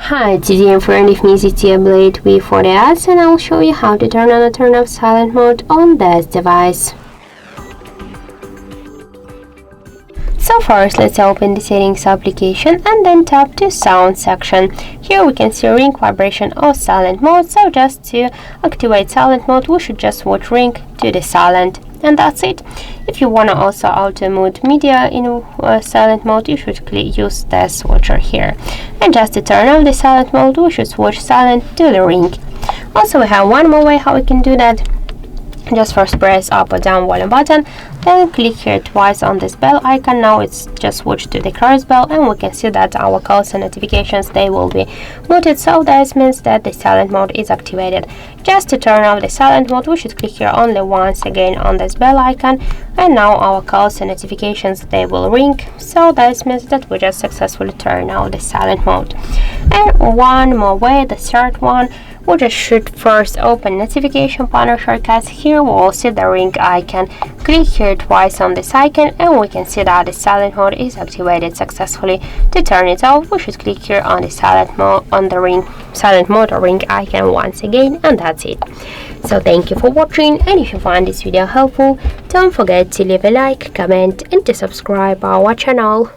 Hi, today I'm friend of me ZTE Blade V40s and I'll show you how to turn on and turn off silent mode on this device. So first, let's open the settings application and then tap to sound section. Here we can see ring, vibration or silent mode. So just to activate silent mode, we should just watch ring to the silent. And that's it. If you want to also auto mute media in silent mode, you should use this switcher here. And just to turn off the silent mode, we should switch silent to the ring. Also, we have one more way how we can do that. Just first press up or down volume button, then click here twice on this bell icon. Now it's just switched to the cross bell, and we can see that our calls and notifications, they will be muted, so this means that the silent mode is activated. Just to turn off the silent mode, we should click here only once again on this bell icon, and now our calls and notifications, they will ring, so this means that we just successfully turn off the silent mode. And one more way, the third one, we just should first open notification panel shortcuts. Here we will see the ring icon. Click here twice on this icon and we can see that the silent mode is activated successfully. To turn it off, we should click here on the silent mode silent mode or ring icon once again, and that's it. So thank you for watching, and if you find this video helpful, don't forget to leave a like, comment and to subscribe our channel.